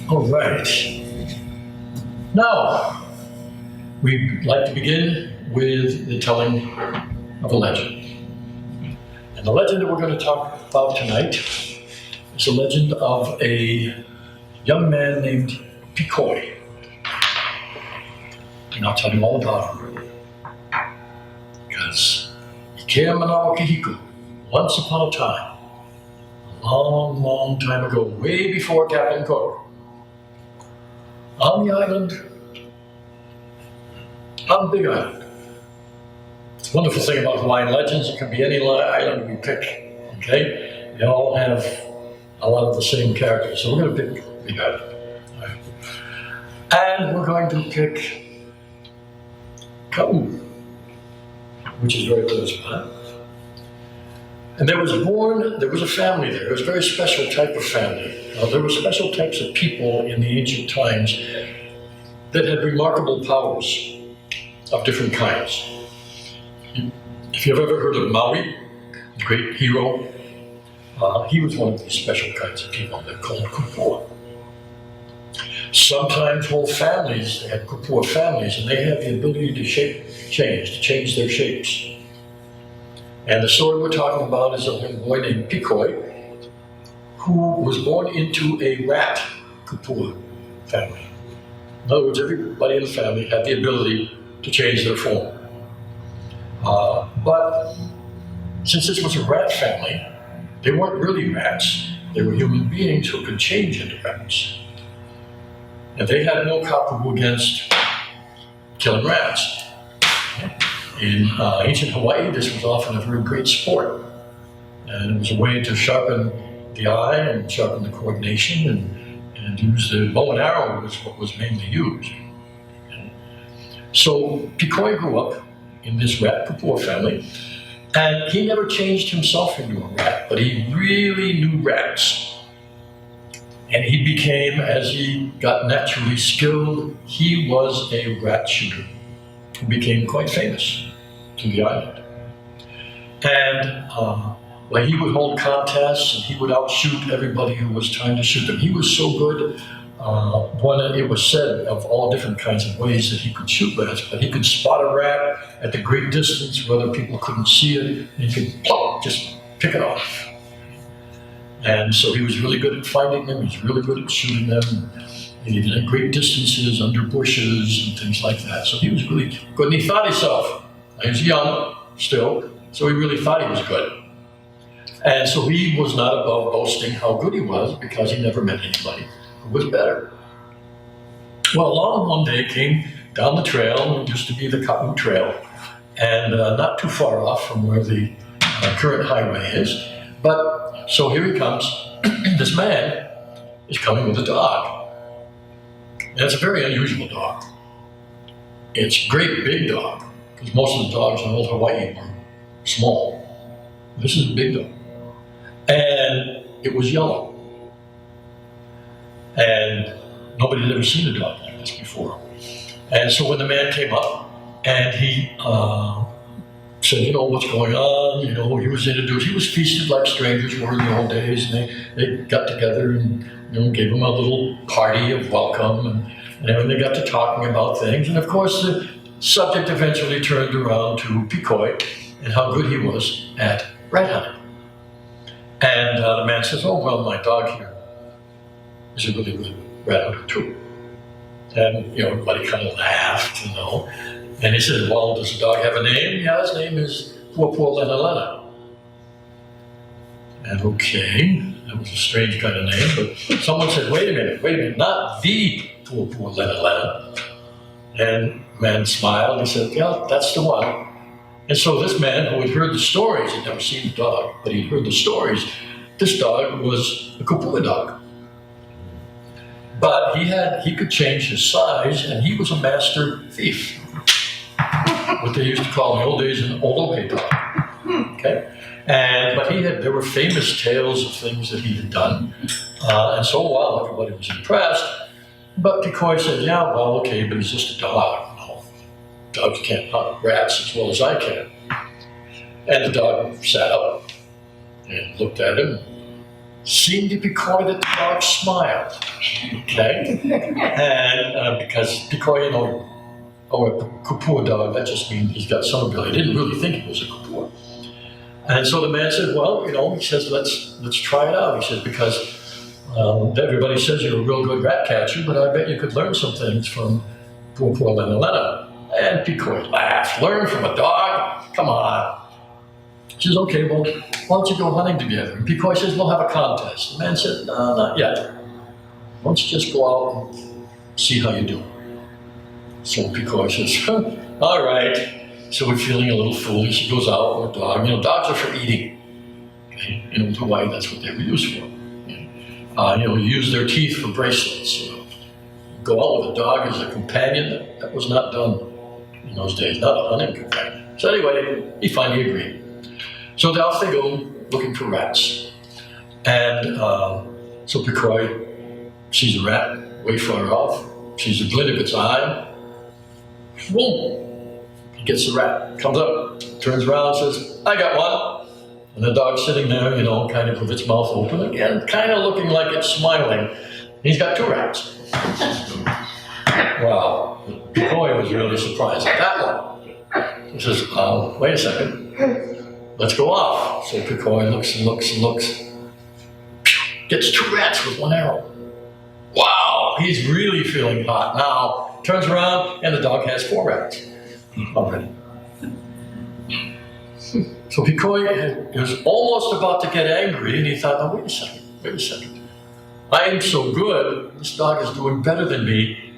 All right. Now, we'd like to begin with the telling of a legend. And the legend that we're going to talk about tonight is a legend of a young man named Pikoi. And I'll tell you all about him. Because Ikea Manawa Kihiko, once upon a time, a long, long time ago, way before Captain Cook, on the island, on Big Island. The wonderful thing about Hawaiian legends, it can be any island we pick, okay? They all have a lot of the same characters, so we're going to pick Big Island. All right. And we're going to pick Kau, which is very close by. And there was a family there. It was a very special type of family. There were special types of people in the ancient times that had remarkable powers of different kinds. If you've ever heard of Maui, the great hero, he was one of these special kinds of people. They're called kupua. Sometimes whole families, they had kupua families, and they had the ability to change their shapes. And the story we're talking about is of a boy named Pikoi, who was born into a rat kupua family. In other words, everybody in the family had the ability to change their form. But since this was a rat family, they weren't really rats. They were human beings who could change into rats. And they had no kapu against killing rats. In ancient Hawaii, this was often a very great sport. And it was a way to sharpen the eye and sharpen the coordination and use the bow and arrow was what was mainly used. So Pikoi grew up in this rat kupua family, and he never changed himself into a rat, but he really knew rats. And he became, as he got naturally skilled, he was a rat shooter who became quite famous to the island. And when he would hold contests and he would outshoot everybody who was trying to shoot them. He was so good, it was said of all different kinds of ways that he could shoot rats, but he could spot a rat at the great distance where other people couldn't see it, and he could plop, just pick it off. And so he was really good at finding them, he was really good at shooting them, even at great distances, under bushes and things like that. So he was really good, and he thought himself, he was young still, so he really thought he was good. And so he was not above boasting how good he was, because he never met anybody who was better. Well, along one day came down the trail, it used to be the Kau Trail, and not too far off from where the current highway is. But so here he comes. This man is coming with a dog. And it's a very unusual dog. It's a great big dog, because most of the dogs in old Hawaii were small. This is a big dog. And it was yellow. And nobody had ever seen a dog like this before. And so when the man came up and he said, what's going on? He was introduced. He was feasted like strangers were in the old days. And they got together and gave him a little party of welcome. And they got to talking about things. And of course, the subject eventually turned around to Pikoi and how good he was at rat hunting. And the man says, oh, well, my dog here is a really good rat hunter too. And, everybody kind of laughed, And he said, well, does the dog have a name? Yeah, his name is Puapualenalena. And okay, that was a strange kind of name, but someone said, wait a minute, not the Puapualenalena. And the man smiled, he said, yeah, that's the one. And so this man, who had heard the stories, had never seen the dog, but he'd heard the stories, this dog was a kupua dog. But he could change his size, and he was a master thief. What they used to call in the old days an olohe dog. Okay? But there were famous tales of things that he had done. And so while everybody was impressed, but Pikoi said, yeah, well, okay, but he's just a dog. Dogs can't hunt rats as well as I can. And the dog sat up and looked at him, seemed to Picoy that the dog smiled. Okay? And because Picoy, or a kupua dog, that just means he's got some ability. He didn't really think it was a kupua. And so the man said, well, he says, let's try it out. He says, because everybody says you're a real good rat catcher, but I bet you could learn some things from Pua Lena Lena. And Picoy laughed. Learn from a dog? Come on. She says, okay, well, why don't you go hunting together? And Picoy says, we'll have a contest. The man said, no, not yet. Why don't you just go out and see how you do? So Picoy says, all right. So we're feeling a little foolish. He goes out with a dog. Dogs are for eating. Okay? In Hawaii, that's what they were used for. Use their teeth for bracelets. Go out with a dog as a companion. That was not done in those days, not a hunting companion. So anyway, he finally agreed. So off they go looking for rats. And so Picoy sees a rat way far off, sees a glint of its eye. Boom! He gets the rat, comes up, turns around, says, I got one. And the dog's sitting there, kind of with its mouth open again, kind of looking like it's smiling. He's got two rats. Wow. Picoy was really surprised at that one. He says, wait a second. Let's go off. So Picoy looks and looks and looks. Gets two rats with one arrow. Wow, he's really feeling hot. Now, turns around and the dog has four rats already. So Picoy was almost about to get angry, and he thought, no, wait a second. I am so good, this dog is doing better than me.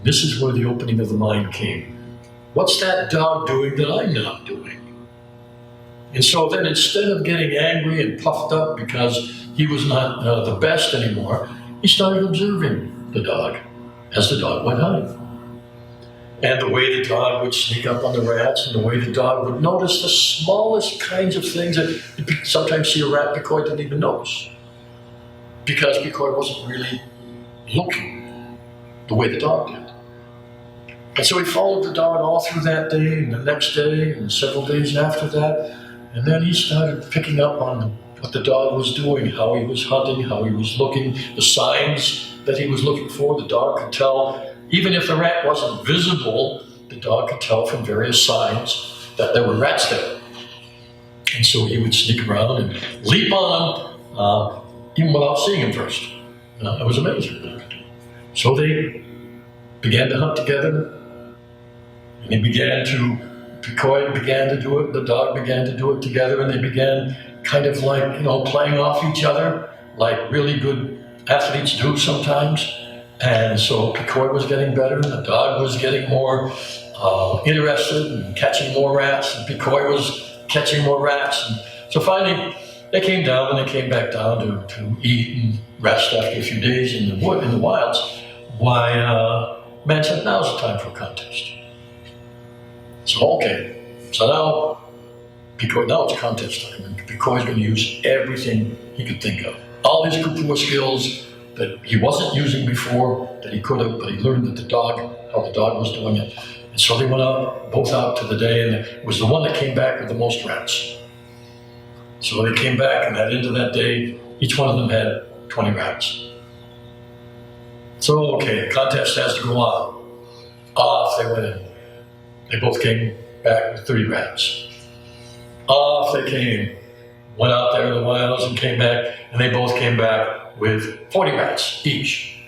This is where the opening of the mind came. What's that dog doing that I'm not doing? And so then instead of getting angry and puffed up because he was not the best anymore, he started observing the dog as the dog went hunting. And the way the dog would sneak up on the rats, and the way the dog would notice the smallest kinds of things that you sometimes see a rat Picoy didn't even notice. Because Picoy wasn't really looking the way the dog did. And so he followed the dog all through that day, and the next day, and several days after that. And then he started picking up on what the dog was doing, how he was hunting, how he was looking, the signs that he was looking for. The dog could tell. Even if the rat wasn't visible, the dog could tell from various signs that there were rats there. And so he would sneak around and leap on them, even without seeing him first. It was amazing. So they began to hunt together, and Picoy began to do it, the dog began to do it together, and they began kind of like, playing off each other, like really good athletes do sometimes. And so Picoy was getting better, and the dog was getting more interested in catching more rats, and Picoy was catching more rats. And so finally, they came down, and they came back down to eat and rest after a few days in the wilds. Man said, now's the time for a contest. So okay, so now it's contest time, and Picoy's going to use everything he could think of. All his kupua skills that he wasn't using before, that he could have, but he learned how the dog was doing it. And so they went both out to the day, and it was the one that came back with the most rats. So they came back, and at the end of that day, each one of them had 20 rats. So, okay, the contest has to go on. Off they went in. They both came back with 30 rats. Off they came. Went out there in the wilds and came back, and they both came back with 40 rats each.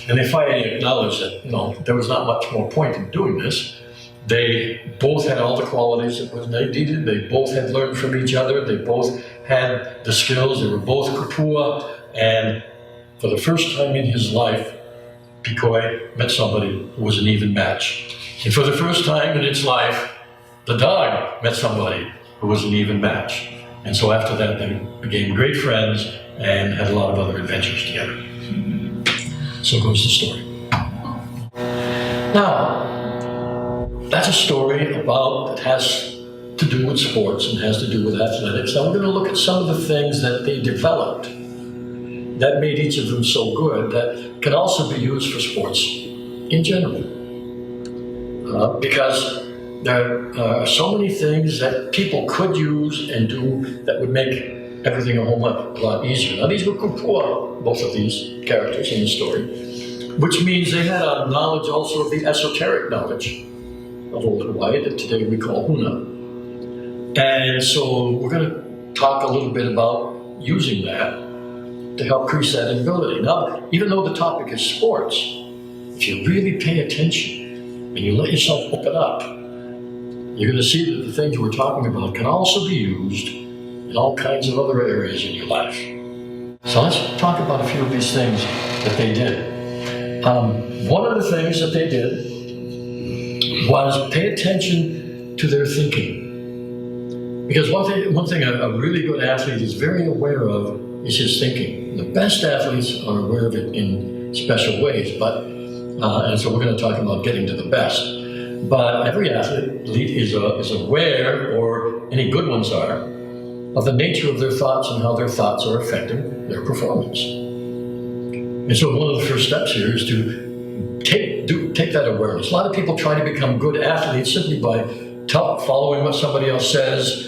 And they finally acknowledged that, there was not much more point in doing this. They both had all the qualities that they needed. They both had learned from each other. They both had the skills. They were both kupua. And for the first time in his life, Picoy met somebody who was an even match. And for the first time in its life, the dog met somebody who was an even match. And so after that, they became great friends and had a lot of other adventures together. So goes the story. Now, that's a story that has to do with sports and has to do with athletics. Now we're going to look at some of the things that they developed that made each of them so good that can also be used for sports in general. Because there are so many things that people could use and do that would make everything a whole lot easier. Now, these were kupua, both of these characters in the story, which means they had a knowledge also of the esoteric knowledge of old Hawaii that today we call Huna. And so we're going to talk a little bit about using that to help increase that ability. Now, even though the topic is sports, if you really pay attention and you let yourself open up, you're going to see that the things we're talking about can also be used in all kinds of other areas in your life. So let's talk about a few of these things that they did. One of the things that they did was pay attention to their thinking. Because one thing a really good athlete is very aware of is his thinking. The best athletes are aware of it in special ways, and so we're going to talk about getting to the best. But every athlete is aware, or any good ones are, of the nature of their thoughts and how their thoughts are affecting their performance. And so one of the first steps here is to take that awareness. A lot of people try to become good athletes simply by following what somebody else says,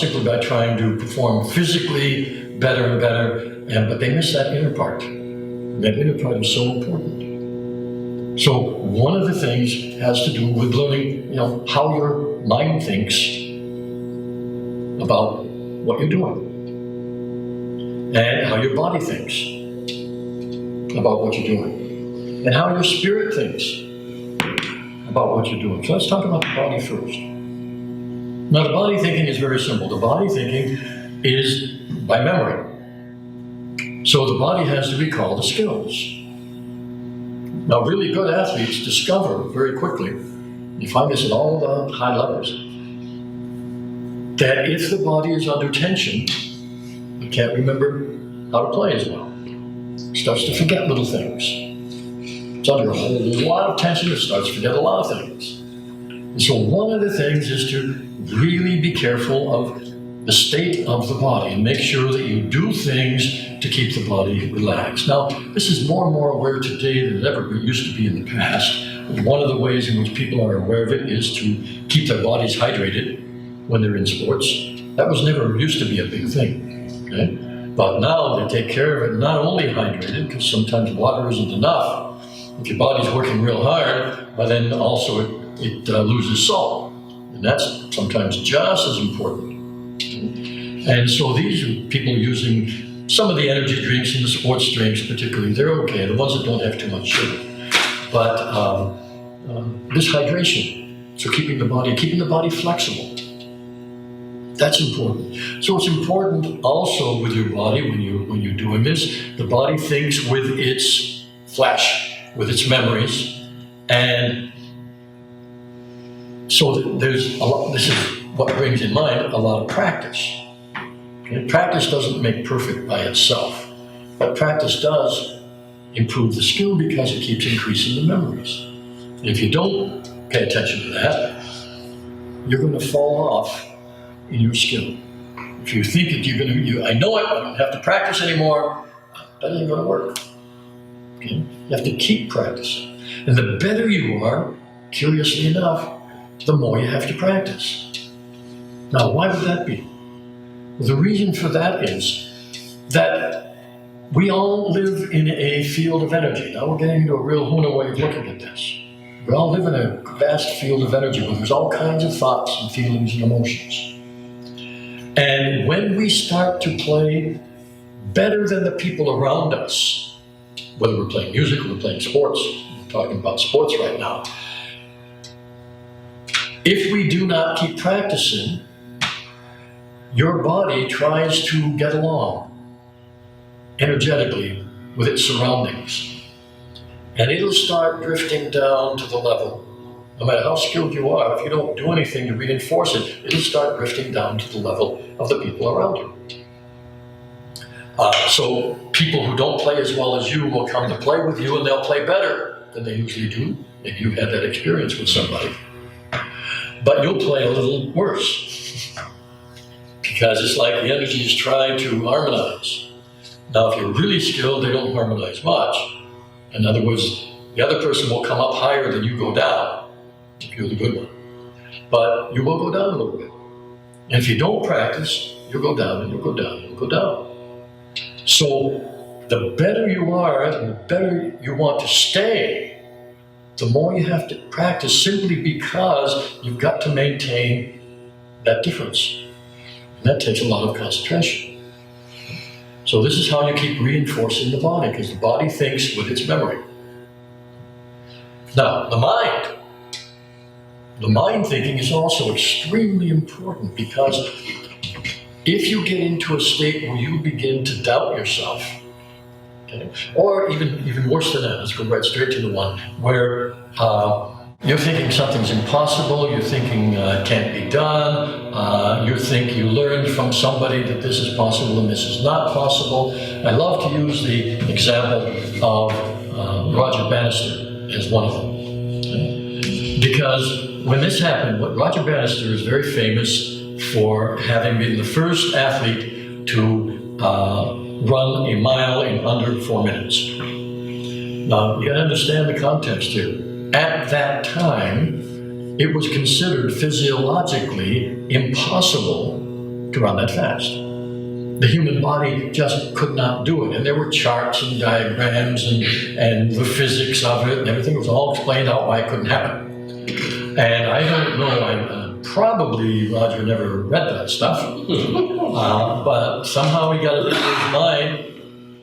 simply by trying to perform physically better and better, but they miss that inner part. And that inner part is so important. So one of the things has to do with learning, how your mind thinks about what you're doing, and how your body thinks about what you're doing, and how your spirit thinks about what you're doing. So let's talk about the body first. Now, the body thinking is very simple. The body thinking is by memory. So the body has to recall the skills. Now, really good athletes discover very quickly, you find this at all the high levels, that if the body is under tension, it can't remember how to play as well. It starts to forget little things. It's under a whole lot of tension, it starts to forget a lot of things. And so one of the things is to really be careful of the state of the body and make sure that you do things to keep the body relaxed. Now, this is more and more aware today than it ever used to be in the past. One of the ways in which people are aware of it is to keep their bodies hydrated when they're in sports. That was never used to be a big thing, okay? But now they take care of it, not only hydrated, because sometimes water isn't enough. If your body's working real hard, but then also it loses salt. And that's sometimes just as important. And so these are people using some of the energy drinks and the sports drinks particularly, they're okay, the ones that don't have too much sugar. But this hydration, so keeping the body flexible, that's important. So it's important also with your body when you're doing this. The body thinks with its flesh, with its memories, and so there's a lot. This is what brings in mind a lot of practice. Okay? Practice doesn't make perfect by itself, but practice does improve the skill because it keeps increasing the memories. And if you don't pay attention to that, you're going to fall off in your skill. If you think that I know it, I don't have to practice anymore, that ain't going to work. Okay? You have to keep practicing. And the better you are, curiously enough, the more you have to practice. Now, why would that be? Well, the reason for that is that we all live in a field of energy. Now we're getting into a real Huna way of looking at this. We all live in a vast field of energy where there's all kinds of thoughts and feelings and emotions. And when we start to play better than the people around us, whether we're playing music or we're playing sports, we're talking about sports right now, if we do not keep practicing, your body tries to get along energetically with its surroundings. And it'll start drifting down to the level. No matter how skilled you are, if you don't do anything to reinforce it, it'll start drifting down to the level of the people around you. So people who don't play as well as you will come to play with you, and they'll play better than they usually do. Maybe you had that experience with somebody. But you'll play a little worse because it's like the energy is trying to harmonize. Now, if you're really skilled, they don't harmonize much. In other words, the other person will come up higher than you go down, if you're the good one. But you will go down a little bit. And if you don't practice, you'll go down and you'll go down and you'll go down. So the better you are, and the better you want to stay, the more you have to practice, simply because you've got to maintain that difference. And that takes a lot of concentration. So this is how you keep reinforcing the body, because the body thinks with its memory. Now, the mind thinking is also extremely important, because if you get into a state where you begin to doubt yourself, okay, or even worse than that, let's go right straight to the one where you're thinking something's impossible, you're thinking it can't be done, you think you learned from somebody that this is possible and this is not possible. I love to use the example of Roger Bannister as one of them. Because when this happened, Roger Bannister is very famous for having been the first athlete to run a mile in under 4 minutes. Now, you gotta understand the context here. At that time, it was considered physiologically impossible to run that fast. The human body just could not do it. And there were charts and diagrams and the physics of it and everything was all explained out why it couldn't happen. And I don't know, probably Roger never read that stuff, but somehow he got it into his mind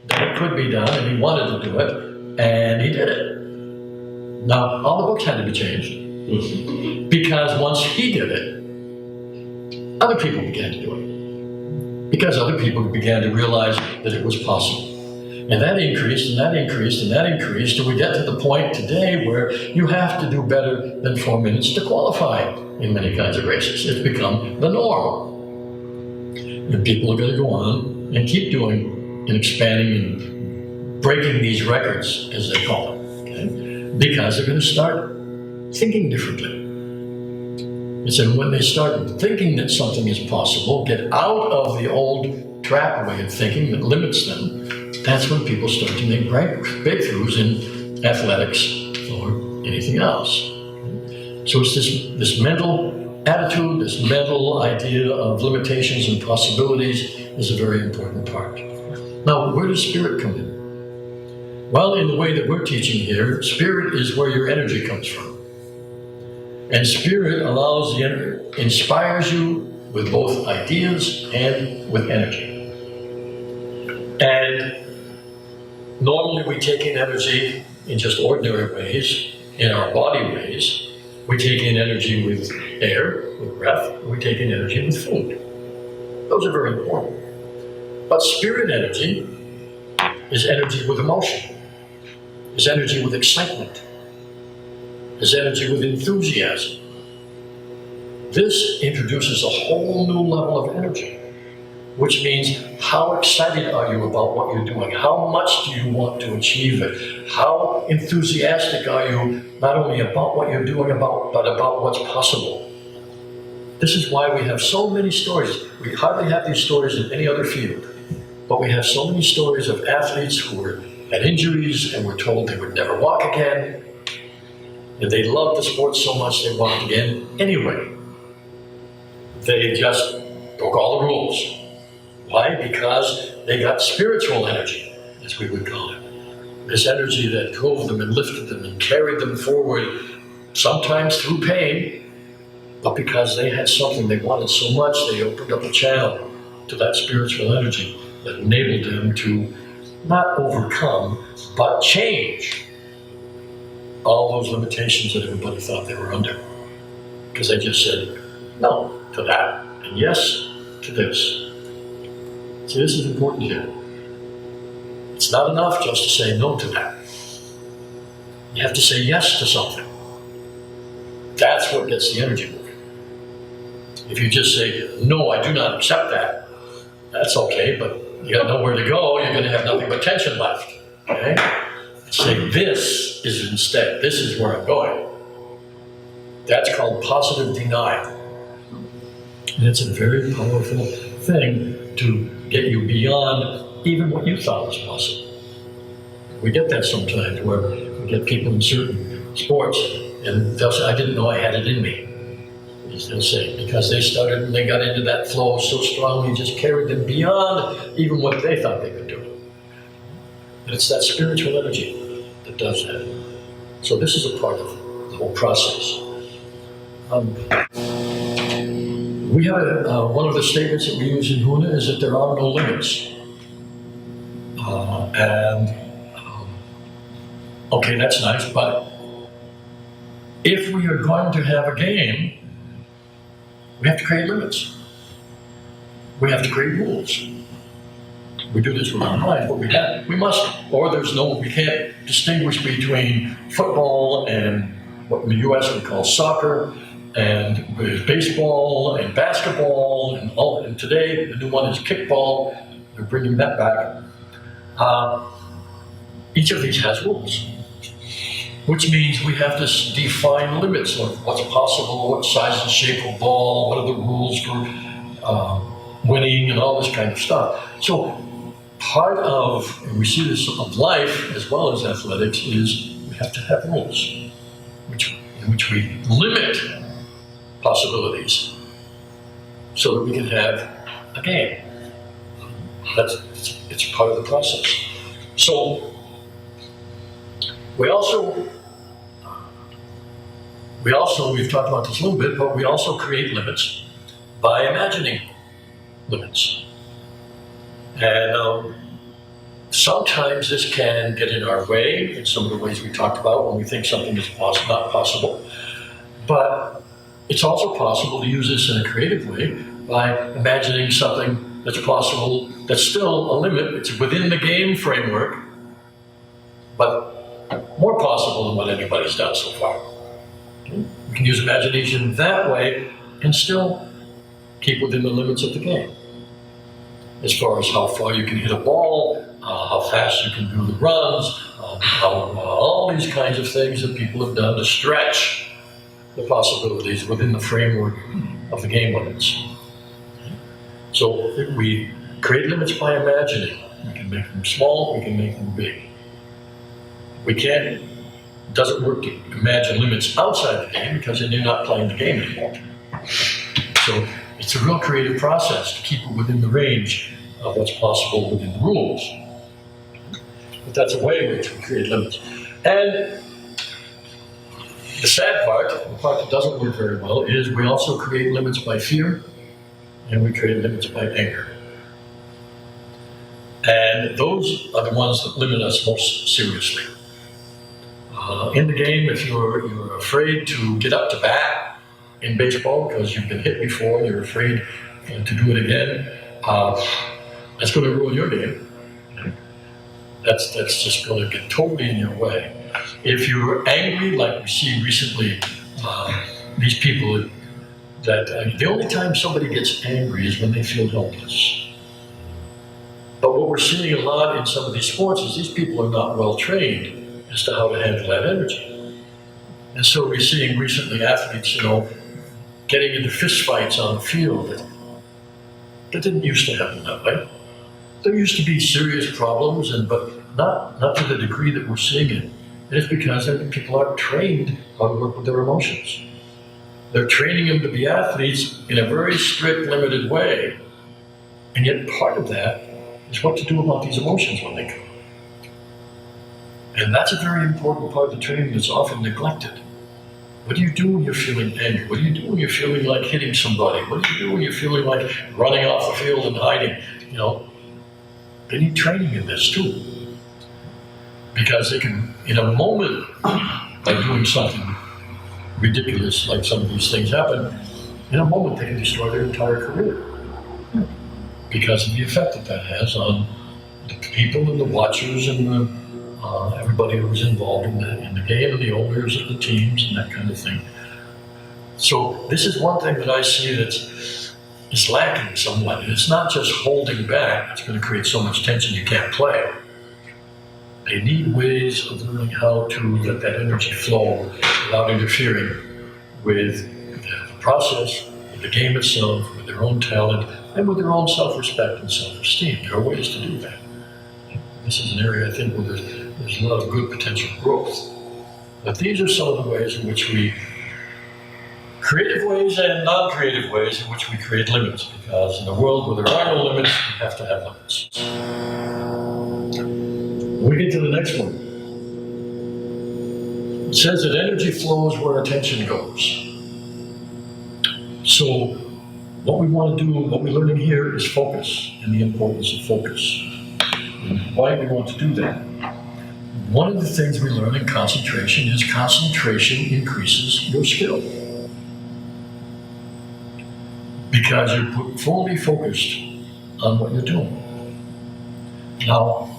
that it could be done and he wanted to do it, and he did it. Now, all the books had to be changed, because once he did it, other people began to do it. Because other people began to realize that it was possible. And that increased, and that increased, and that increased, and we get to the point today where you have to do better than 4 minutes to qualify in many kinds of races. It's become the norm. And people are going to go on and keep doing and expanding and breaking these records, as they call them, okay? Because they're going to start thinking differently. And so when they start thinking that something is possible, get out of the old trap way of thinking that limits them, that's when people start to make breakthroughs in athletics or anything else. So it's this mental attitude, this mental idea of limitations and possibilities is a very important part. Now, where does spirit come in? Well, in the way that we're teaching here, spirit is where your energy comes from. And spirit inspires you with both ideas and with energy. And normally we take in energy in just ordinary ways, in our body ways. We take in energy with air, with breath, we take in energy with food. Those are very important. But spirit energy is energy with emotion, is energy with excitement, is energy with enthusiasm. This introduces a whole new level of energy, which means how excited are you about what you're doing? How much do you want to achieve it? How enthusiastic are you, not only about what you're doing, but about what's possible? This is why we have so many stories. We hardly have these stories in any other field, but we have so many stories of athletes who had injuries and were told they would never walk again. And they loved the sport so much they walked again anyway. They just broke all the rules. Why? Because they got spiritual energy, as we would call it. This energy that drove them and lifted them and carried them forward, sometimes through pain, but because they had something they wanted so much, they opened up a channel to that spiritual energy that enabled them to not overcome, but change all those limitations that everybody thought they were under. Because they just said no to that, and yes to this. See, this is important here. It's not enough just to say no to that. You have to say yes to something. That's what gets the energy moving. If you just say, no, I do not accept that, that's okay, but you got nowhere to go, you're going to have nothing but tension left. Okay? Say, this is instead, this is where I'm going. That's called positive denial. And it's a very powerful thing to get you beyond even what you thought was possible. We get that sometimes where we get people in certain sports and they'll say, I didn't know I had it in me. as they'll say, because they started and they got into that flow so strongly, just carried them beyond even what they thought they could do. And it's that spiritual energy that does that. So this is a part of the whole process. We have one of the statements that we use in Huna is that there are no limits. Okay, that's nice, but if we are going to have a game, we have to create limits. We have to create rules. We do this with our mind, but we must, or we can't distinguish between football and what in the US we call soccer, and baseball and basketball, and today the new one is kickball. They're bringing that back. Each of these has rules, which means we have to define limits of what's possible, what size and shape of ball, what are the rules for winning, and all this kind of stuff. So part of, and we see this of life as well as athletics, is we have to have rules, in which we limit possibilities so that we can have a game. It's part of the process. So we also, we've talked about this a little bit, but we also create limits by imagining limits. And sometimes this can get in our way in some of the ways we talked about when we think something is not possible. But it's also possible to use this in a creative way by imagining something that's possible, that's still a limit, it's within the game framework, but more possible than what anybody's done so far. Okay? We can use imagination that way and still keep within the limits of the game. As far as how far you can hit a ball, how fast you can do the runs, all these kinds of things that people have done to stretch the possibilities within the framework of the game limits. So we create limits by imagining. We can make them small, we can make them big. It doesn't work to imagine limits outside the game because then you're not playing the game anymore. So it's a real creative process to keep it within the range of what's possible within the rules. But that's a way in which we create limits. And the sad part, the part that doesn't work very well, is we also create limits by fear and we create limits by anger. And those are the ones that limit us most seriously. In the game, if you're afraid to get up to bat in baseball because you've been hit before, you're afraid to do it again, that's going to ruin your game. That's just going to get totally in your way. If you're angry, like we see recently, these people that the only time somebody gets angry is when they feel helpless. But what we're seeing a lot in some of these sports is these people are not well trained as to how to handle that energy. And so we're seeing recently athletes, getting into fist fights on the field. That didn't used to happen that way. There used to be serious problems, but not to the degree that we're seeing it. And it's because people aren't trained how to work with their emotions. They're training them to be athletes in a very strict, limited way. And yet part of that is what to do about these emotions when they come. And that's a very important part of the training that's often neglected. What do you do when you're feeling angry? What do you do when you're feeling like hitting somebody? What do you do when you're feeling like running off the field and hiding? They need training in this too. Because they can, in a moment, by doing something ridiculous like some of these things happen, in a moment they can destroy their entire career. Because of the effect that has on the people and the watchers and everybody who was involved in the game and the owners of the teams and that kind of thing. So this is one thing that I see that's lacking somewhat. And it's not just holding back. It's going to create so much tension you can't play. They need ways of learning how to let that energy flow without interfering with the process, with the game itself, with their own talent, and with their own self-respect and self-esteem. There are ways to do that. This is an area, I think, where there's a lot of good potential growth. But these are some of the ways in which we creative ways and non-creative ways in which we create limits, because in a world where there are no limits, we have to have limits. We get to the next one. It says that energy flows where attention goes. So what we want to do, what we're learning here is focus and the importance of focus. And why do we want to do that? One of the things we learn in concentration is concentration increases your skill. Because you're fully focused on what you're doing. Now,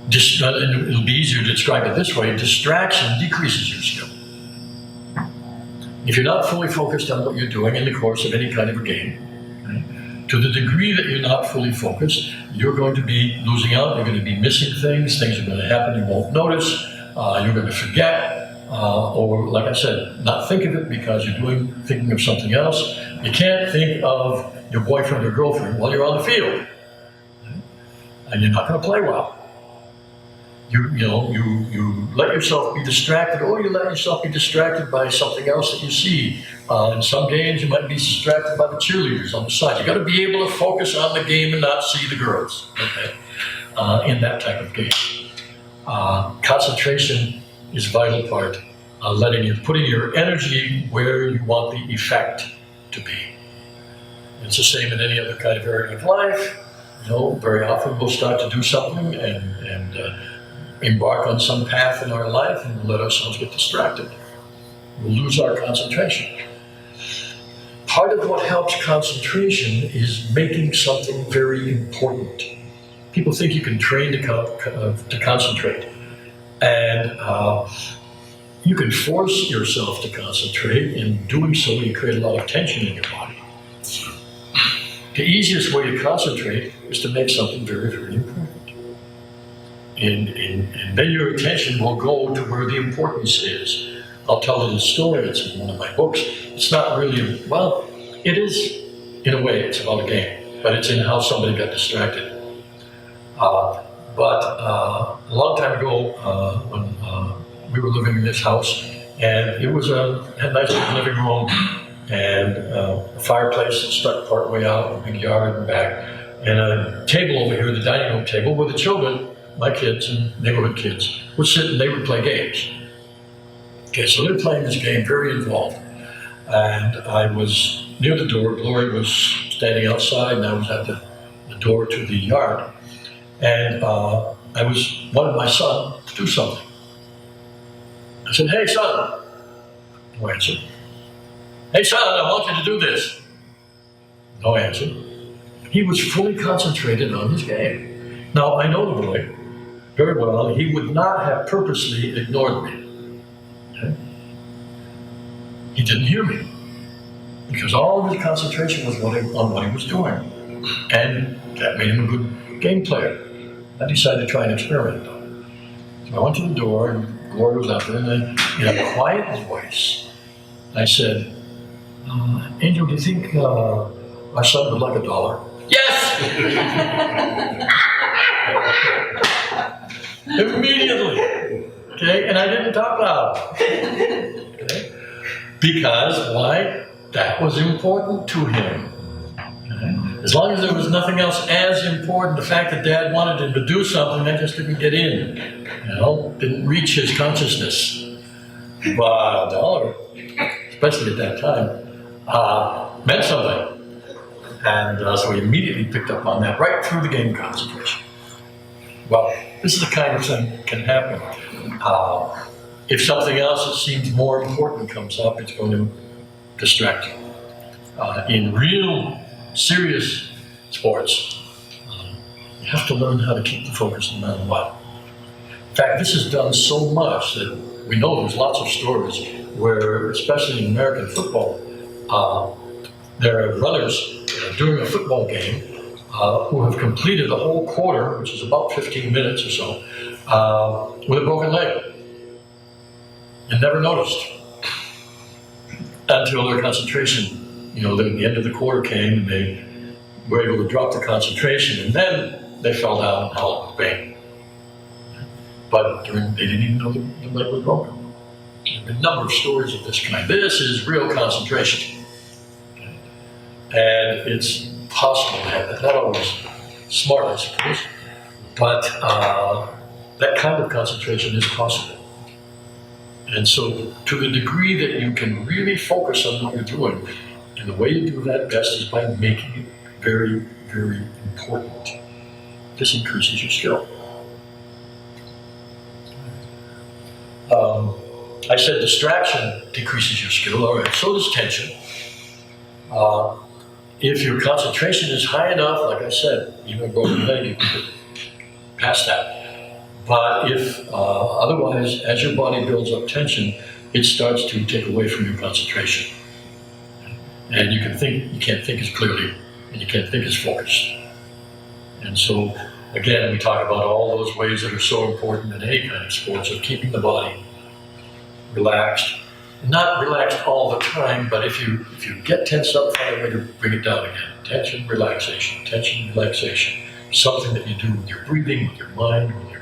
it'll be easier to describe it this way: distraction decreases your skill. If you're not fully focused on what you're doing in the course of any kind of a game, right, to the degree that you're not fully focused, you're going to be losing out, you're going to be missing things are going to happen you won't notice, you're going to forget, or like I said, not think of it because you're thinking of something else. You can't think of your boyfriend or girlfriend while you're on the field, right? And you're not going to play well. You let yourself be distracted, or you let yourself be distracted by something else that you see. In some games, you might be distracted by the cheerleaders on the side. You got to be able to focus on the game and not see the girls. Okay, in that type of game, concentration is a vital part. Putting your energy where you want the effect to be. It's the same in any other kind of area of life. Very often we'll start to do something and embark on some path in our life, and we'll let ourselves get distracted. We'll lose our concentration. Part of what helps concentration is making something very important. People think you can train to concentrate, and you can force yourself to concentrate. In doing so, you create a lot of tension in your body. The easiest way to concentrate is to make something very, very important. And then your attention will go to where the importance is. I'll tell a little story. It's in one of my books. It's not really, it is, in a way, it's about a game, but it's in how somebody got distracted. But a long time ago, when we were living in this house, and it was had a nice little living room, and a fireplace that stuck part way out, a big yard in the back, and a table over here, the dining room table, where the children, my kids and neighborhood kids, would sit and they would play games. Okay, so they were playing this game, very involved. And I was near the door. Glory was standing outside, and I was at the door to the yard. And I wanted my son to do something. I said, "Hey, son." No answer. "Hey, son, I want you to do this." No answer. He was fully concentrated on his game. Now, I know the boy very well. He would not have purposely ignored me. Okay? He didn't hear me, because all of his concentration was on what he was doing. And that made him a good game player. I decided to try an experiment. So I went to the door, and Gloria was out there, and then in a quiet voice, I said, "Angel, do you think our son would like $1?" "Yes!" Immediately. Okay, and I didn't talk loud. Okay? Because why? That was important to him. Okay? As long as there was nothing else as important, the fact that Dad wanted him to do something, that just didn't get in. Didn't reach his consciousness. But $1, especially at that time, meant something. And so he immediately picked up on that right through the game concentration. Well, this is the kind of thing that can happen. If something else that seems more important comes up, it's going to distract you. In real serious sports, you have to learn how to keep the focus no matter what. In fact, this is done so much that we know there's lots of stories where, especially in American football, there are runners during a football game who have completed the whole quarter, which is about 15 minutes or so, with a broken leg, and never noticed until their concentration, the end of the quarter came, and they were able to drop the concentration, and then they fell down and howled with pain. but they didn't even know the leg was broken. There have been a number of stories of this kind. This is real concentration. And it's possible to have that. Not always smart, I suppose, but that kind of concentration is possible. And so to the degree that you can really focus on what you're doing, and the way you do that best is by making it very, very important. This increases your skill. I said distraction decreases your skill. All right, so does tension. If your concentration is high enough, like I said, even a broken leg, you can get past that. But if otherwise, as your body builds up tension, it starts to take away from your concentration. And you can't think as clearly, and you can't think as focused. And so, again, we talk about all those ways that are so important in any kind of sports of keeping the body relaxed. Not relaxed all the time, but if you get tensed up, find a way to bring it down again. Tension, relaxation, something that you do with your breathing, with your mind, with your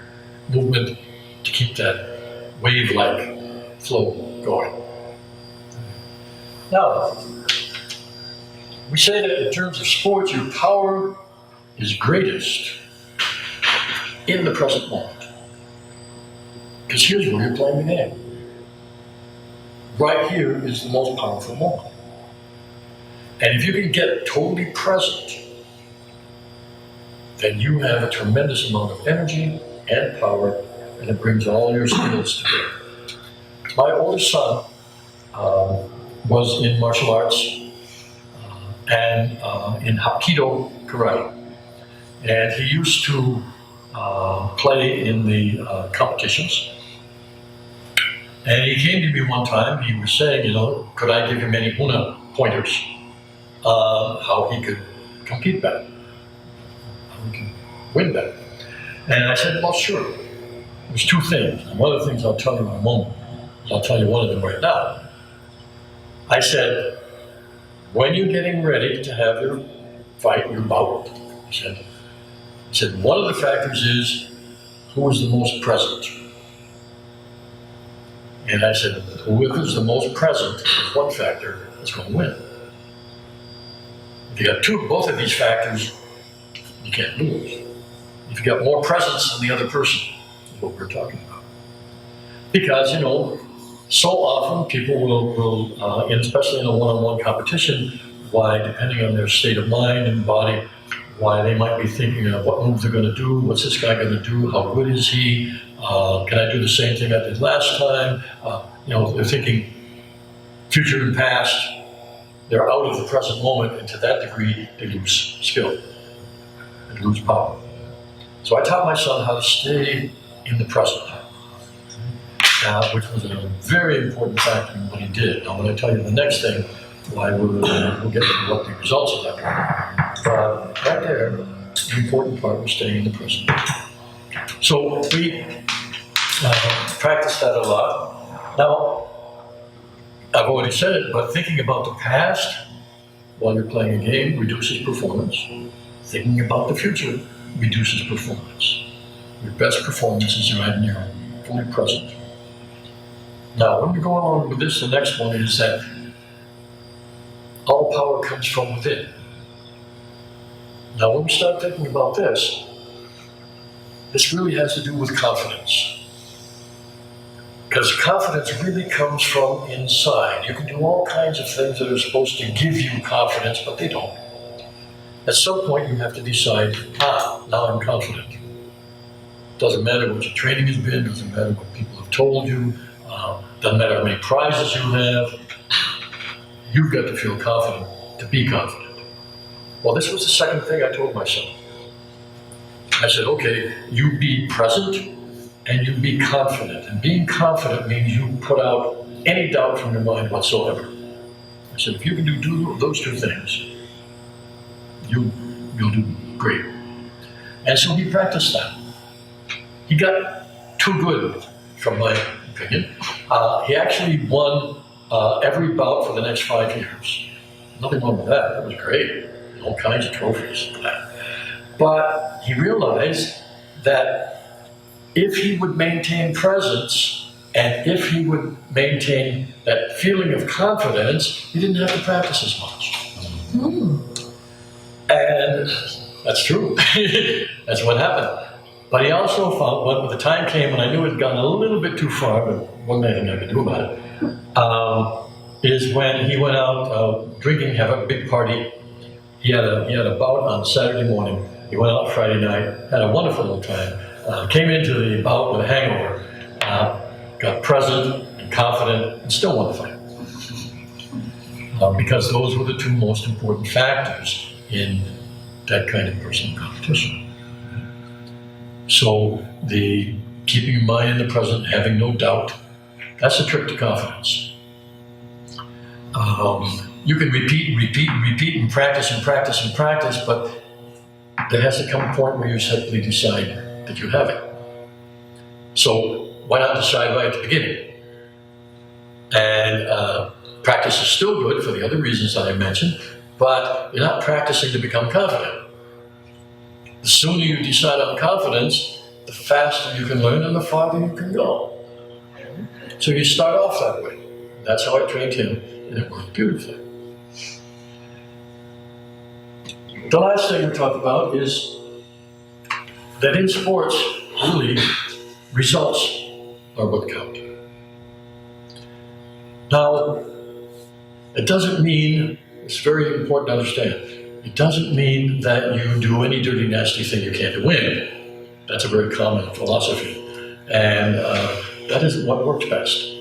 movement to keep that wave-like flow going. Now, we say that in terms of sports, your power is greatest in the present moment. Because here's where you're playing the game. Right here is the most powerful moment. And if you can get totally present, then you have a tremendous amount of energy and power, and it brings all your skills to bear. My oldest son was in martial arts and in Hapkido karate. And he used to play in the competitions. And he came to me one time, he was saying, could I give him any Huna pointers on how he could compete better, how he could win better. And I said, well, sure. There's two things. And one of the things I'll tell you in a moment, I'll tell you one of them right now. I said, when you're getting ready to have your fight, your bout, I said, one of the factors is who is the most present. And I said, whoever is the most present is one factor that's going to win. If you got both of these factors, you can't lose. If you got more presence than the other person, is what we're talking about. Because, so often people will especially in a one-on-one competition, why, depending on their state of mind and body, why they might be thinking of what move they're going to do, what's this guy going to do, how good is he, can I do the same thing I did last time? They're thinking future and past. They're out of the present moment, and to that degree, they lose skill. They lose power. So I taught my son how to stay in the present, which was a very important factor in what he did. Now, when I tell you the next thing, why we'll get to what the results of that were. But right there, the important part was staying in the present. So we practice that a lot. Now, I've already said it, but thinking about the past while you're playing a game reduces performance. Thinking about the future reduces performance. Your best performance is when you're fully present. Now, when we go along with this, the next one is that all power comes from within. Now, when we start thinking about this really has to do with confidence. Because confidence really comes from inside. You can do all kinds of things that are supposed to give you confidence, but they don't. At some point, you have to decide, now I'm confident. Doesn't matter what your training has been, doesn't matter what people have told you, doesn't matter how many prizes you have. You've got to feel confident to be confident. Well, this was the second thing I told myself. I said, okay, you be present and you be confident. And being confident means you put out any doubt from your mind whatsoever. I said, if you can do those two things, you'll do great. And so he practiced that. He got too good, from my opinion. He actually won every bout for the next 5 years. Nothing wrong with that. That was great. All kinds of trophies for that. But he realized that if he would maintain presence and if he would maintain that feeling of confidence, he didn't have to practice as much. And that's true. That's what happened. But he also found, when the time came when I knew it had gone a little bit too far, but one thing I could do about it, is when he went out drinking, have a big party. He had a bout on Saturday morning. He went out Friday night, had a wonderful little time, came into the bout with a hangover, got present and confident, and still won the fight. Because those were the two most important factors in that kind of personal competition. So the keeping your mind in the present, having no doubt, that's the trick to confidence. You can repeat and practice and practice and practice, but there has to come a point where you simply decide that you have it. So why not decide right at the beginning? And practice is still good for the other reasons that I mentioned, but you're not practicing to become confident. The sooner you decide on confidence, the faster you can learn and the farther you can go. So you start off that way. That's how I trained him, and it worked beautifully. The last thing we talk about is that in sports, really, results are what count. Now, it doesn't mean, it's very important to understand, it doesn't mean that you do any dirty, nasty thing you can't win. That's a very common philosophy. And that isn't what works best.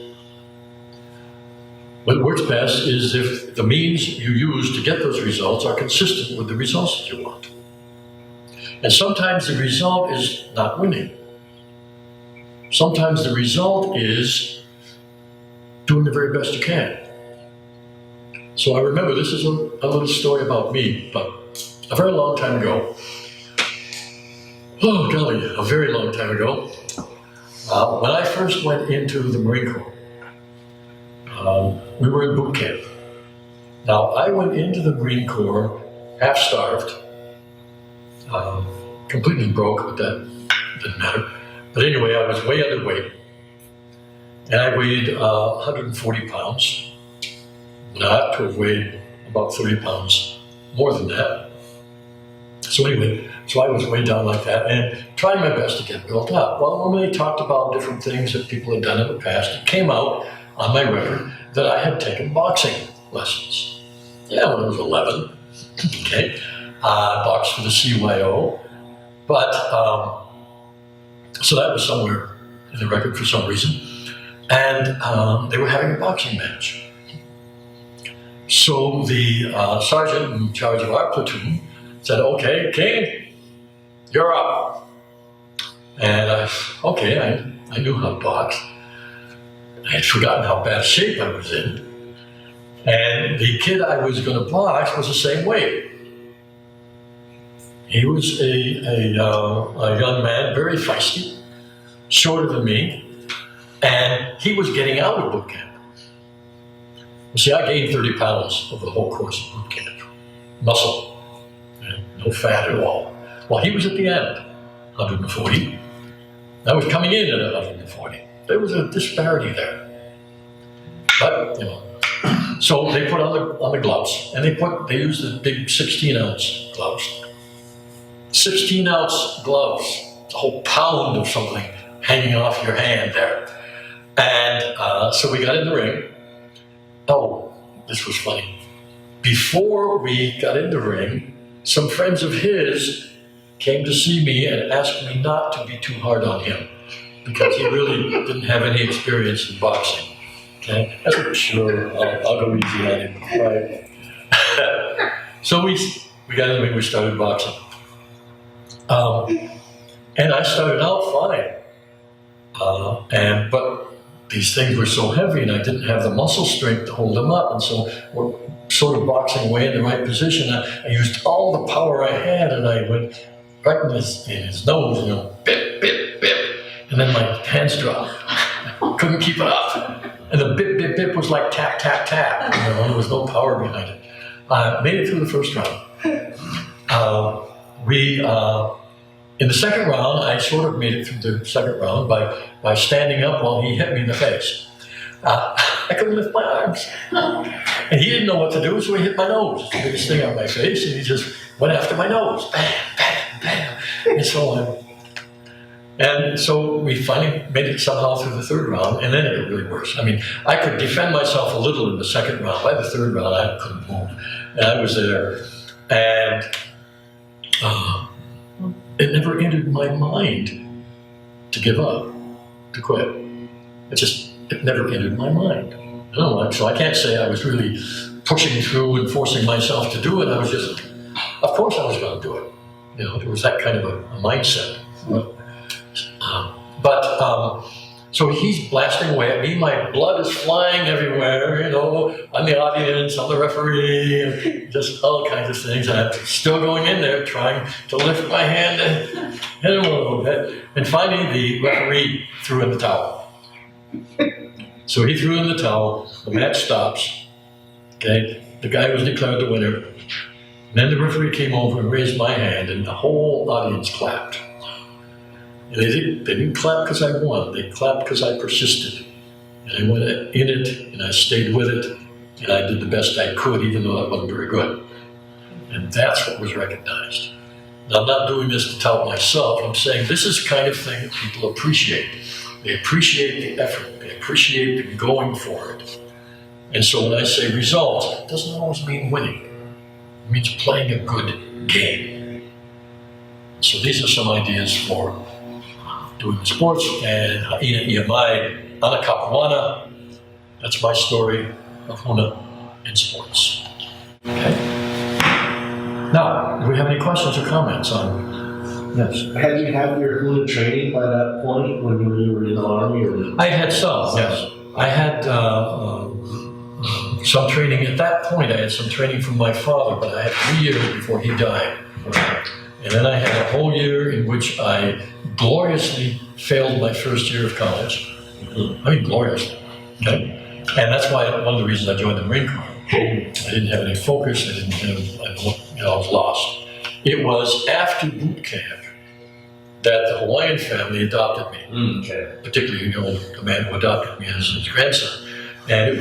What works best is if the means you use to get those results are consistent with the results that you want. And sometimes the result is not winning. Sometimes the result is doing the very best you can. So I remember, this is a little story about me, but a very long time ago, oh golly, a very long time ago, when I first went into the Marine Corps, we were in boot camp. Now, I went into the Marine Corps half-starved, completely broke, but that didn't matter. But anyway, I was way underweight, and I weighed 140 pounds. And I ought to have weighed about 30 pounds more than that. So anyway, so I was way down like that and trying my best to get built up. Well, when they talked about different things that people had done in the past, it came out on my record that I had taken boxing lessons. Yeah, when I was 11, okay. I boxed for the CYO, but, so that was somewhere in the record for some reason. And they were having a boxing match. So the sergeant in charge of our platoon said, "Okay, King, you're up." And I knew how to box. I had forgotten how bad shape I was in. And the kid I was going to box was the same weight. He was a young man, very feisty, shorter than me, and he was getting out of boot camp. See, I gained 30 pounds over the whole course of boot camp. Muscle, no fat at all. Well, he was at the end, 140. I was coming in at 140. There was a disparity there. But, so they put on the gloves, and they used the big 16-ounce gloves. 16-ounce gloves, a whole pound of something hanging off your hand there. And so we got in the ring. Oh, this was funny. Before we got in the ring, some friends of his came to see me and asked me not to be too hard on him because he really didn't have any experience in boxing. Okay? I said, sure, I'll go easy on him. Right. So we got in the ring, we started boxing. And I started out fine. But these things were so heavy and I didn't have the muscle strength to hold them up. And so we're sort of boxing away in the right position. I used all the power I had and I went right in his nose, bip, bip, bip. And then my hands dropped. I couldn't keep it up. And the bip, bip, bip was like tap, tap, tap. There was no power behind it. Made it through the first round. in the second round, I sort of made it through the second round by standing up while he hit me in the face. I couldn't lift my arms. And he didn't know what to do, so he hit my nose. It's the biggest thing on my face, and he just went after my nose. Bam, bam, bam. And so we finally made it somehow through the third round, and then it got really worse. I mean, I could defend myself a little in the second round. By the third round, I couldn't move. And I was there, and it never entered my mind to give up, to quit. It never entered my mind. I don't know, so I can't say I was really pushing through and forcing myself to do it. I was just, of course I was going to do it. You know, there was that kind of a mindset. So he's blasting away at me. My blood is flying everywhere, you know. I'm the audience, I'm the referee, and just all kinds of things. And I'm still going in there trying to lift my hand and hit him a little bit. And finally, the referee threw in the towel. So he threw in the towel. The match stops. Okay, the guy was declared the winner. And then the referee came over and raised my hand, and the whole audience clapped. And they didn't clap because I won. They clapped because I persisted. And I went in it, and I stayed with it, and I did the best I could, even though I wasn't very good. And that's what was recognized. Now, I'm not doing this to tout myself. I'm saying this is the kind of thing that people appreciate. They appreciate the effort. They appreciate the going for it. And so when I say results, it doesn't always mean winning. It means playing a good game. So these are some ideas for doing the sports, and Ha'ina Iamai, Ana Kapuana. That's my story of Huna in sports. Okay? Now, do we have any questions or comments on this? Had you had your Huna training by that point when you were in the Army? Or? I had some, yes. I had some training at that point. I had some training from my father, but I had 3 years before he died. And then I had a whole year in which I gloriously failed my first year of college. I mean, gloriously. Okay? And that's why one of the reasons I joined the Marine Corps. I didn't have any focus. I was lost. It was after boot camp that the Hawaiian family adopted me. Particularly, the man who adopted me as his grandson. And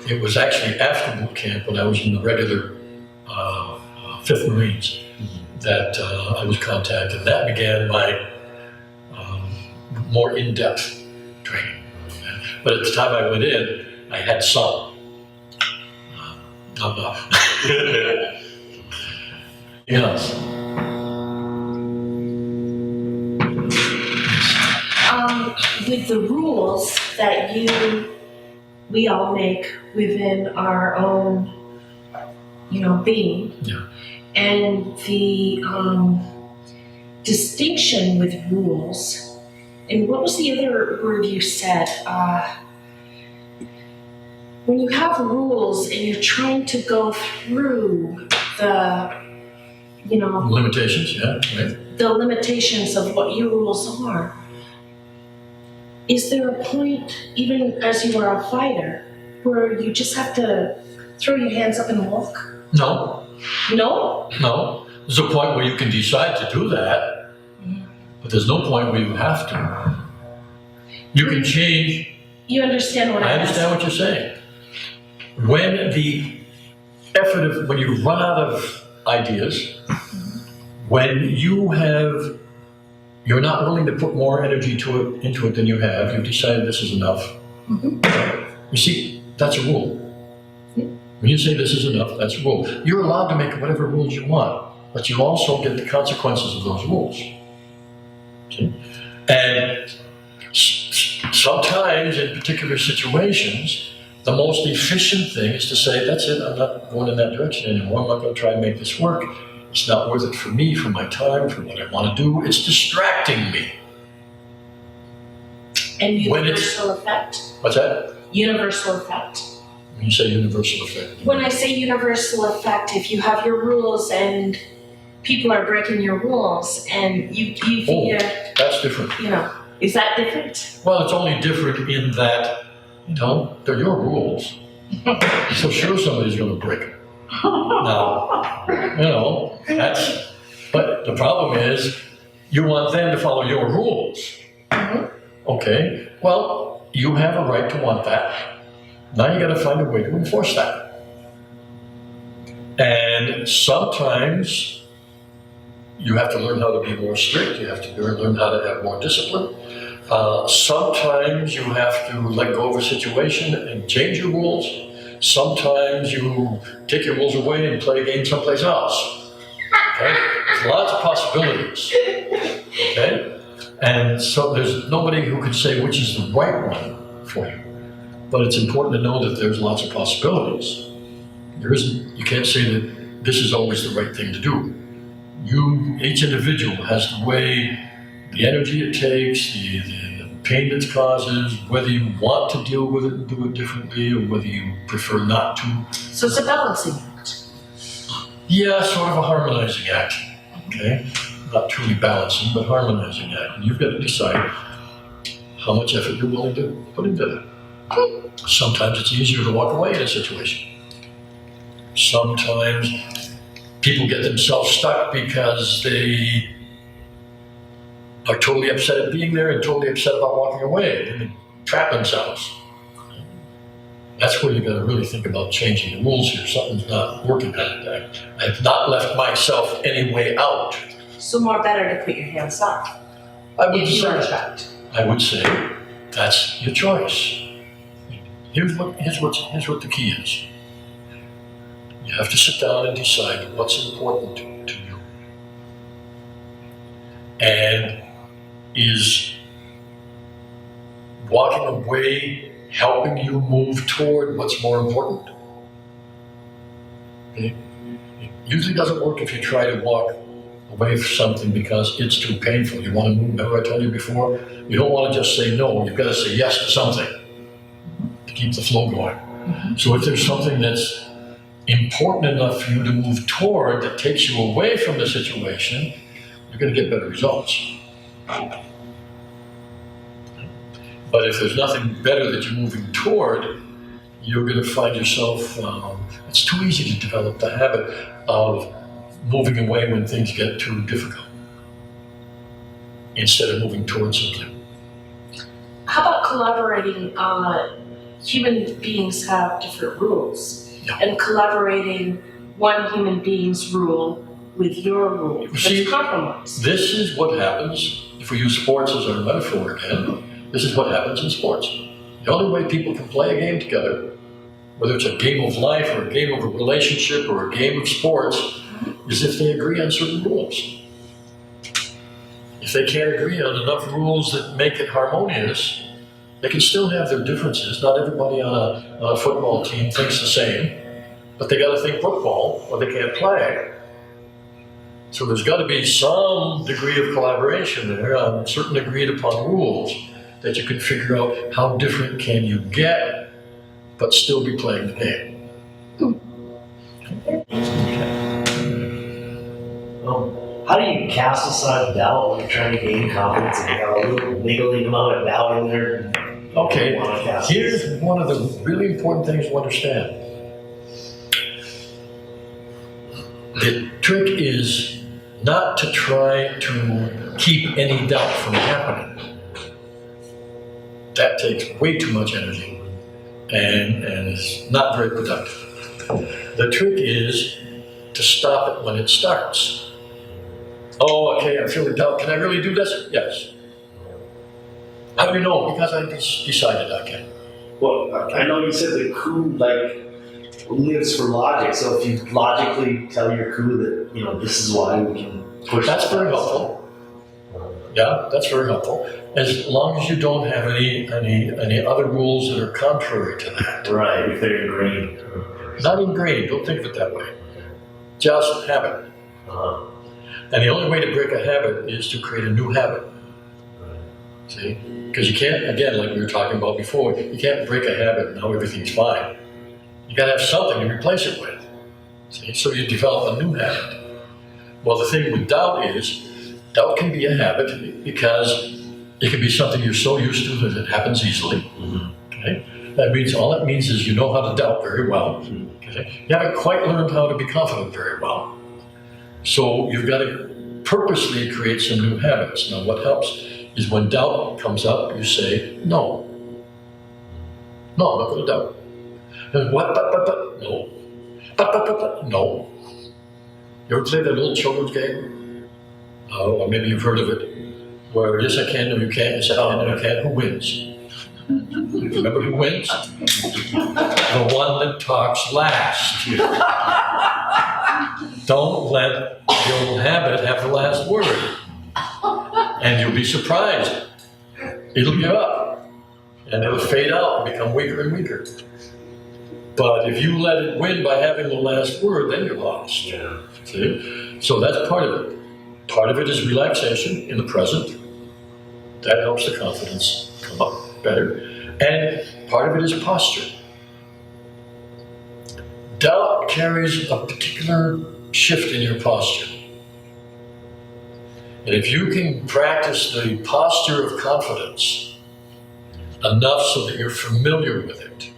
it was actually after boot camp, when I was in the regular 5th Marines, that I was contacted. That began my more in-depth training. But at the time I went in, I had some. Not enough. Yes. With the rules that we all make within our own, being, Yeah. and the distinction with rules. And what was the other word you said? When you have rules and you're trying to go through the, Limitations, yeah, right. the limitations of what your rules are, is there a point, even as you are a fighter, where you just have to throw your hands up and walk? No. No? No. There's a point where you can decide to do that, but there's no point where you have to. You can change. You understand what I I'm understand what you're saying. When the effort when you run out of ideas, when you're not willing to put more energy into it than you have, you've decided this is enough. You see, that's a rule. When you say this is enough, that's a rule. You're allowed to make whatever rules you want, but you also get the consequences of those rules. Okay? And sometimes, in particular situations, the most efficient thing is to say, that's it, I'm not going in that direction anymore. I'm not going to try and make this work. It's not worth it for me, for my time, for what I want to do. It's distracting me. And universal effect? What's that? Universal effect. When you say universal effect? When I say universal effect, if you have your rules and people are breaking your rules and you figure... Oh, that's different. Is that different? Well, it's only different in that, they're your rules. So sure, somebody's going to break them. Now, but the problem is, You want them to follow your rules. Okay, well, you have a right to want that. Now you got to find a way to enforce that. And sometimes you have to learn how to be more strict. You have to learn how to have more discipline. Sometimes you have to let go of a situation and change your rules. Sometimes you take your rules away and play a game someplace else. Okay? There's lots of possibilities. Okay? And so there's nobody who can say which is the right one for you. But it's important to know that there's lots of possibilities. There isn't, you can't say that this is always the right thing to do. Each individual has the way, the energy it takes, the pain it causes, whether you want to deal with it and do it differently or whether you prefer not to. So it's a balancing act. Yeah, sort of a harmonizing act, okay? Not truly balancing, but harmonizing act. And you've got to decide how much effort you're willing to put into that. Sometimes it's easier to walk away in a situation. Sometimes people get themselves stuck because they are totally upset at being there and totally upset about walking away and they trap themselves. That's where you got to really think about changing the rules here. Something's not working out. I've not left myself any way out. So more better to put your hands up. I would If you are say, trapped. I would say that's your choice. Here's what the key is. You have to sit down and decide what's important to you. And is walking away helping you move toward what's more important? Okay? It usually doesn't work if you try to walk away from something because it's too painful. You want to move, remember I told you before? You don't want to just say no, you've got to say yes to something to keep the flow going. So if there's something that's important enough for you to move toward that takes you away from the situation, you're going to get better results. But if there's nothing better that you're moving toward, you're going to find yourself, it's too easy to develop the habit of moving away when things get too difficult instead of moving towards something. How about collaborating? Human beings have different rules. Yeah. And collaborating one human being's rule with your rule. See, It's compromise. This is what happens, if we use sports as our metaphor again, this is what happens in sports. The only way people can play a game together, whether it's a game of life or a game of a relationship or a game of sports, is if they agree on certain rules. If they can't agree on enough rules that make it harmonious, they can still have their differences. Not everybody on a football team thinks the same, but they got to think football or they can't play. So there's got to be some degree of collaboration there on certain agreed upon rules that you can figure out how different can you get, but still be playing the game. How do you cast aside doubt when you're trying to gain confidence and you have a little niggling amount of doubt in there? Okay, here's one of the really important things to understand. The trick is not to try to keep any doubt from happening. That takes way too much energy and is not very productive. The trick is to stop it when it starts. Oh, okay, I'm feeling doubt. Can I really do this? Yes. How do you know? Because I decided I can. Well, I know you said the coup lives for logic. So if you logically tell your coup that this is why we can push. That's very helpful. Yeah, that's very helpful. As long as you don't have any other rules that are contrary to that. Right, if they're ingrained. Not ingrained. Don't think of it that way. Just habit. And the only way to break a habit is to create a new habit. See? Because you can't, again, like we were talking about before, you can't break a habit and now everything's fine. You got to have something to replace it with. See? So you develop a new habit. Well, the thing with doubt is, doubt can be a habit because it can be something you're so used to that it happens easily. Okay? All that means is you know how to doubt very well. Okay? You haven't quite learned how to be confident very well. So you've got to purposely create some new habits. Now, what helps is when doubt comes up, you say, no. No, I'm not going to doubt. And what, but, no. But, no. You ever play that little children's game? Oh, or maybe you've heard of it, where yes, I can, no, you can't, yes, I can, no, you can't. Who wins? Remember who wins? The one that talks last. Don't let the old habit have the last word. And you'll be surprised. It'll give up. And it'll fade out and become weaker and weaker. But if you let it win by having the last word, then you're lost. Yeah. See? So that's part of it. Part of it is relaxation in the present. That helps the confidence come up better. And part of it is posture. Doubt carries a particular shift in your posture. And if you can practice the posture of confidence enough so that you're familiar with it,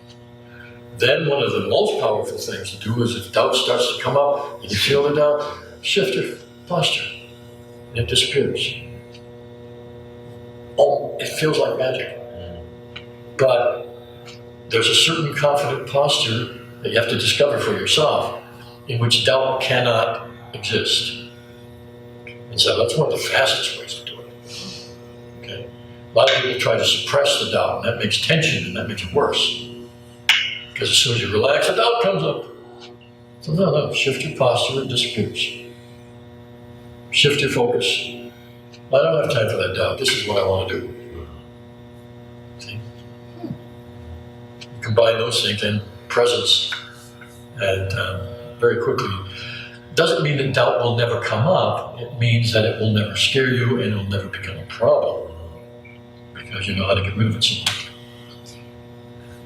then one of the most powerful things to do is if doubt starts to come up and you feel the doubt, shift your posture. And it disappears. Oh, it feels like magic. But there's a certain confident posture that you have to discover for yourself in which doubt cannot exist. And so that's one of the fastest ways to do it. Okay? A lot of people try to suppress the doubt, and that makes tension, and that makes it worse. Because as soon as you relax, the doubt comes up. So no, shift your posture, it disappears. Shift your focus. I don't have time for that doubt. This is what I want to do. See? Combine those things and presence, and very quickly. Doesn't mean that doubt will never come up. It means that it will never scare you and it will never become a problem because you know how to get rid of it so much.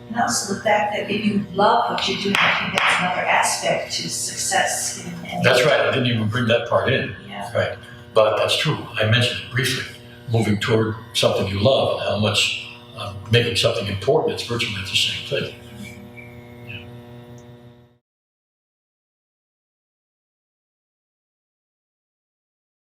And also the fact that if you love what you're doing, I think that's another aspect to success. That's right. I didn't even bring that part in. Yeah. Right. But that's true. I mentioned it briefly. Moving toward something you love and how much making something important, it's virtually the same thing.